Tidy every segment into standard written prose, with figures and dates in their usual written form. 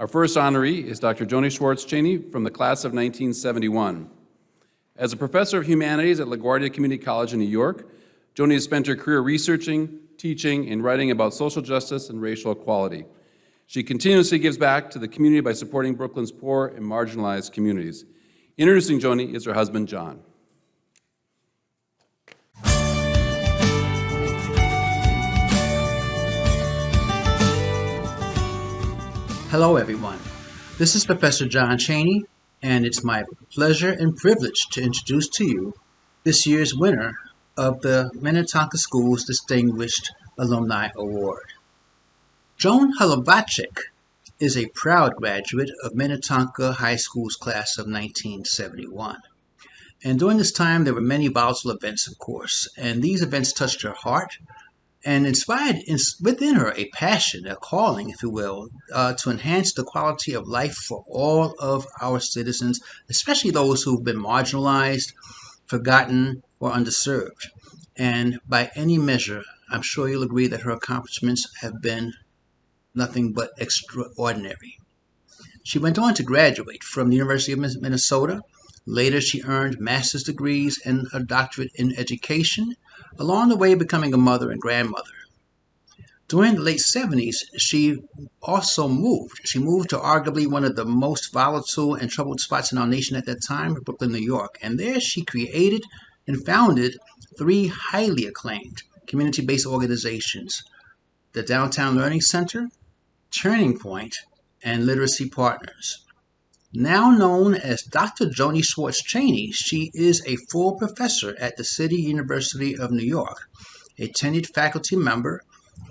Our first honoree is Dr. Joni Schwartz-Chaney from the class of 1971. As a professor of humanities at LaGuardia Community College in New York, Joni has spent her career researching, teaching, and writing about social justice and racial equality. She continuously gives back to the community by supporting Brooklyn's poor and marginalized communities. Introducing Joni is her husband, John. Hello, everyone. This is Professor John Chaney, and it's my pleasure and privilege to introduce to you this year's winner of the Minnetonka School's Distinguished Alumni Award. Joan Hlavacek is a proud graduate of Minnetonka High School's class of 1971. And during this time, there were many volatile events, of course, and these events touched her heart and inspired within her a passion, a calling, if you will, to enhance the quality of life for all of our citizens, especially those who've been marginalized, forgotten, or underserved. And by any measure, I'm sure you'll agree that her accomplishments have been nothing but extraordinary. She went on to graduate from the University of Minnesota. Later, she earned master's degrees and a doctorate in education, along the way becoming a mother and grandmother. During the late 70s, she also moved. She moved to arguably one of the most volatile and troubled spots in our nation at that time, Brooklyn, New York. And there she created and founded 3 highly acclaimed community-based organizations: the Downtown Learning Center, Turning Point, and Literacy Partners. Now known as Dr. Joni Schwartz-Chaney, she is a full professor at the City University of New York, a tenured faculty member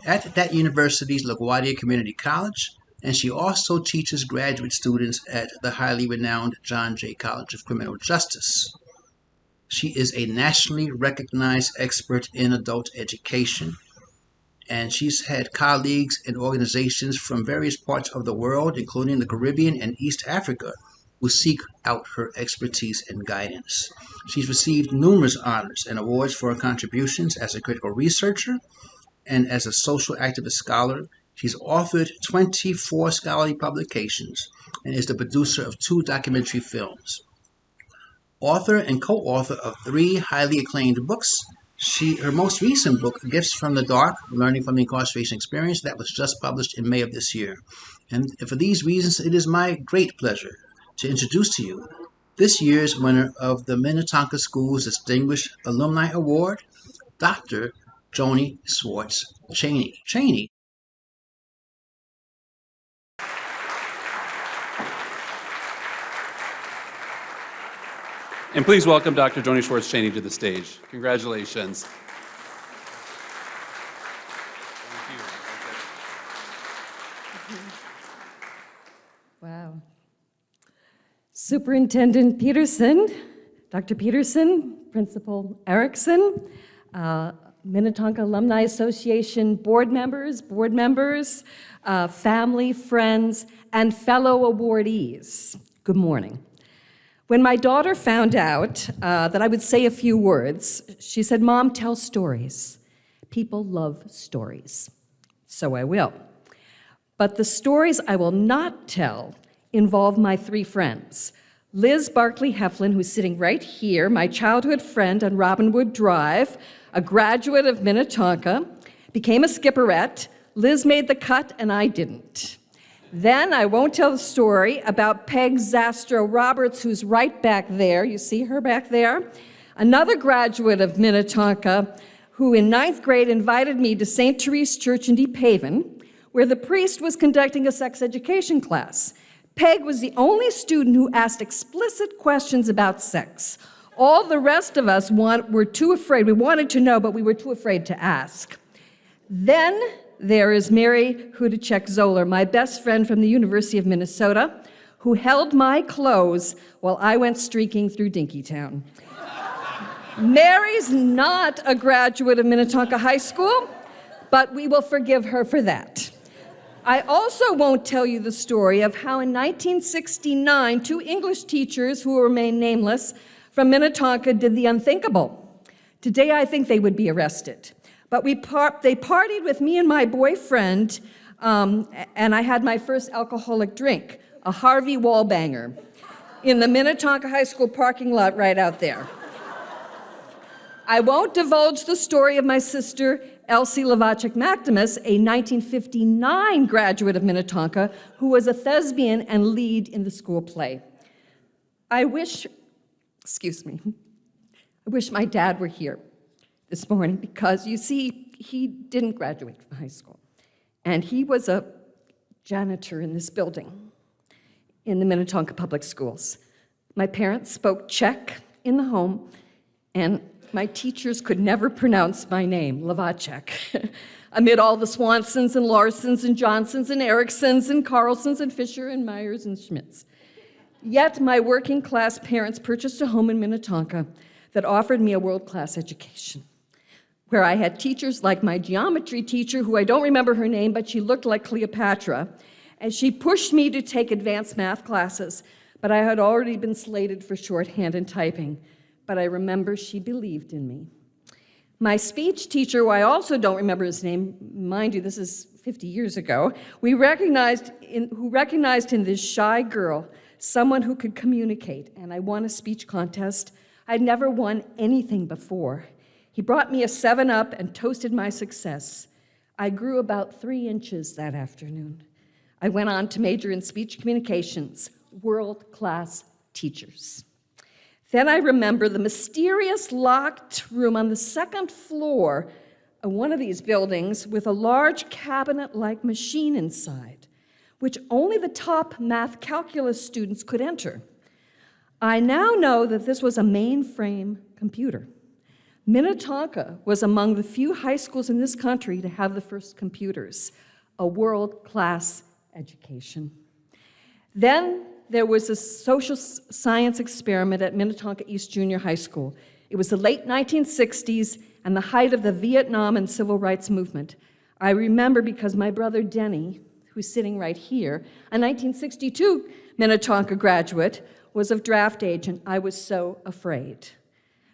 at that university's LaGuardia Community College, and she also teaches graduate students at the highly renowned John Jay College of Criminal Justice. She is a nationally recognized expert in adult education, and she's had colleagues in organizations from various parts of the world, including the Caribbean and East Africa, who seek out her expertise and guidance. She's received numerous honors and awards for her contributions as a critical researcher and as a social activist scholar. She's authored 24 scholarly publications and is the producer of 2 documentary films. Author and co-author of 3 highly acclaimed books. Her most recent book, Gifts from the Dark, Learning from the Incarceration Experience, that was just published in May of this year. And for these reasons, it is my great pleasure to introduce to you this year's winner of the Minnetonka School's Distinguished Alumni Award, Dr. Joni Schwartz-Chaney. And please welcome Dr. Joni Schwartz-Chaney to the stage. Congratulations. Thank you. Wow. Superintendent Peterson, Dr. Peterson, Principal Erickson, Minnetonka Alumni Association board members, family, friends, and fellow awardees. Good morning. When my daughter found out that I would say a few words, she said, "Mom, tell stories. People love stories." So I will. But the stories I will not tell involve my 3 friends. Liz Barkley Heflin, who's sitting right here, my childhood friend on Robinwood Drive, a graduate of Minnetonka, became a skipperette. Liz made the cut and I didn't. Then I won't tell the story about Peg Zastro Roberts, who's right back there. You see her back there? Another graduate of Minnetonka, who in 9th grade invited me to St. Therese Church in Deep Haven, where the priest was conducting a sex education class. Peg was the only student who asked explicit questions about sex. All the rest of us were too afraid. We wanted to know, but we were too afraid to ask. Then there is Mary Hudacek-Zoller, my best friend from the University of Minnesota, who held my clothes while I went streaking through Dinkytown. Mary's not a graduate of Minnetonka High School, but we will forgive her for that. I also won't tell you the story of how in 1969, 2 English teachers who will remain nameless from Minnetonka did the unthinkable. Today, I think they would be arrested. But they partied with me and my boyfriend and I had my first alcoholic drink, a Harvey Wallbanger, in the Minnetonka High School parking lot right out there. I won't divulge the story of my sister, Elsie Hlavacek Mactimus, a 1959 graduate of Minnetonka, who was a thespian and lead in the school play. I wish my dad were here this morning because, you see, he didn't graduate from high school. And he was a janitor in this building in the Minnetonka Public Schools. My parents spoke Czech in the home, and my teachers could never pronounce my name, Hlavacek. Amid all the Swansons and Larsons and Johnsons and Ericksons and Carlsons and Fisher and Myers and Schmitz. Yet my working class parents purchased a home in Minnetonka that offered me a world-class education, where I had teachers like my geometry teacher, who I don't remember her name, but she looked like Cleopatra, and she pushed me to take advanced math classes, but I had already been slated for shorthand and typing. But I remember she believed in me. My speech teacher, who I also don't remember his name, mind you, this is 50 years ago, who recognized in this shy girl someone who could communicate, and I won a speech contest. I'd never won anything before. He brought me a 7-Up and toasted my success. I grew about 3 inches that afternoon. I went on to major in speech communications, world-class teachers. Then I remember the mysterious locked room on the 2nd floor of one of these buildings with a large cabinet-like machine inside, which only the top math calculus students could enter. I now know that this was a mainframe computer. Minnetonka was among the few high schools in this country to have the first computers, a world-class education. Then there was a social science experiment at Minnetonka East Junior High School. It was the late 1960s and the height of the Vietnam and civil rights movement. I remember because my brother Denny, who's sitting right here, a 1962 Minnetonka graduate, was of draft age, and I was so afraid.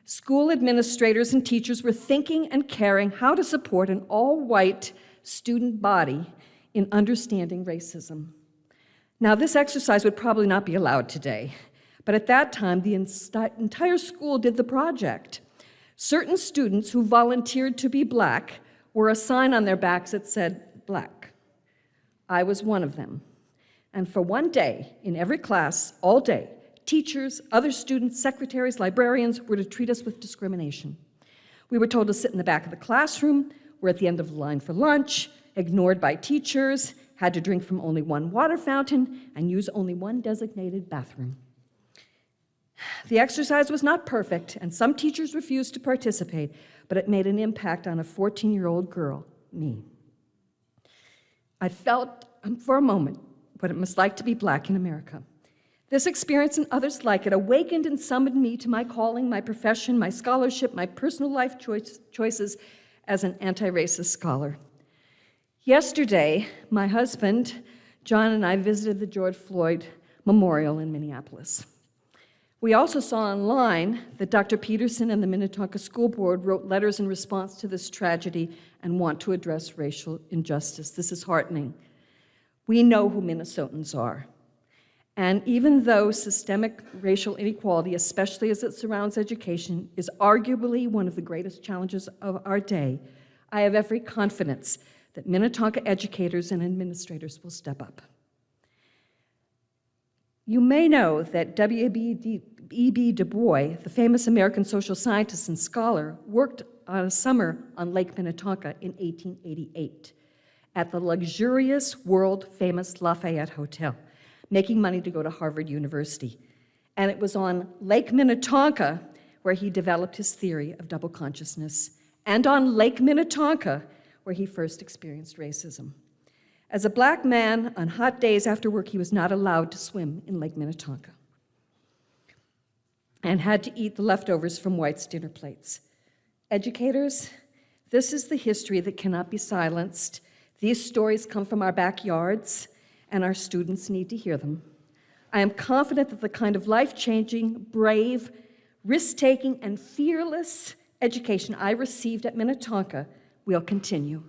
School administrators and teachers were thinking and caring how to support an all-white student body in understanding racism. Now, this exercise would probably not be allowed today, but at that time, the entire school did the project. Certain students who volunteered to be black wore a sign on their backs that said, "Black." I was one of them. And for one day, in every class, all day, teachers, other students, secretaries, librarians were to treat us with discrimination. We were told to sit in the back of the classroom, were at the end of the line for lunch, ignored by teachers, had to drink from only one water fountain, and use only one designated bathroom. The exercise was not perfect, and some teachers refused to participate, but it made an impact on a 14-year-old girl, me. I felt, for a moment, what it must like to be black in America. This experience and others like it awakened and summoned me to my calling, my profession, my scholarship, my personal life choices as an anti-racist scholar. Yesterday, my husband, John, and I visited the George Floyd Memorial in Minneapolis. We also saw online that Dr. Peterson and the Minnetonka School Board wrote letters in response to this tragedy and want to address racial injustice. This is heartening. We know who Minnesotans are. And even though systemic racial inequality, especially as it surrounds education, is arguably one of the greatest challenges of our day, I have every confidence that Minnetonka educators and administrators will step up. You may know that W.E.B. Du Bois, the famous American social scientist and scholar, worked on a summer on Lake Minnetonka in 1888 at the luxurious, world-famous Lafayette Hotel, making money to go to Harvard University. And it was on Lake Minnetonka where he developed his theory of double consciousness, and on Lake Minnetonka where he first experienced racism. As a black man, on hot days after work, he was not allowed to swim in Lake Minnetonka and had to eat the leftovers from whites' dinner plates. Educators, this is the history that cannot be silenced. These stories come from our backyards, and our students need to hear them. I am confident that the kind of life-changing, brave, risk-taking, and fearless education I received at Minnetonka will continue.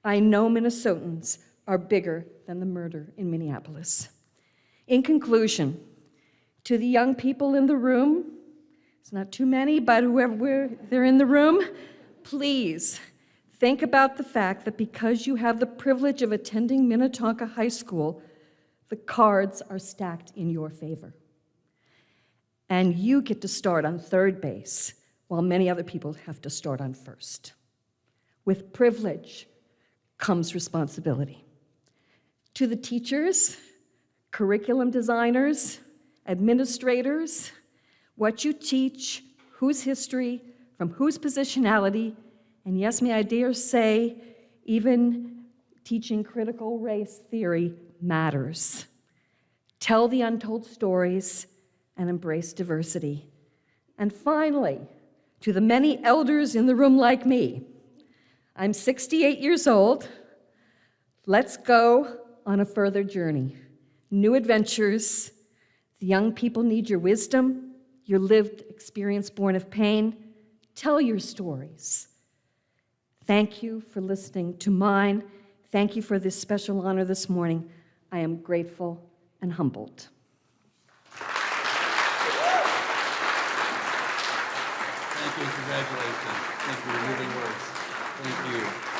I know Minnesotans, are bigger than the murder in Minneapolis. In conclusion, to the young people in the room, it's not too many, but whoever they're in the room, please think about the fact that because you have the privilege of attending Minnetonka High School, the cards are stacked in your favor. And you get to start on third base, while many other people have to start on first. With privilege comes responsibility. To the teachers, curriculum designers, administrators, what you teach, whose history, from whose positionality, and yes, may I dare say, even teaching critical race theory matters. Tell the untold stories and embrace diversity. And finally, to the many elders in the room like me, I'm 68 years old. Let's go on a further journey. New adventures. The young people need your wisdom, your lived experience born of pain. Tell your stories. Thank you for listening to mine. Thank you for this special honor this morning. I am grateful and humbled. Thank you and congratulations. Thank you for your moving words. Thank you.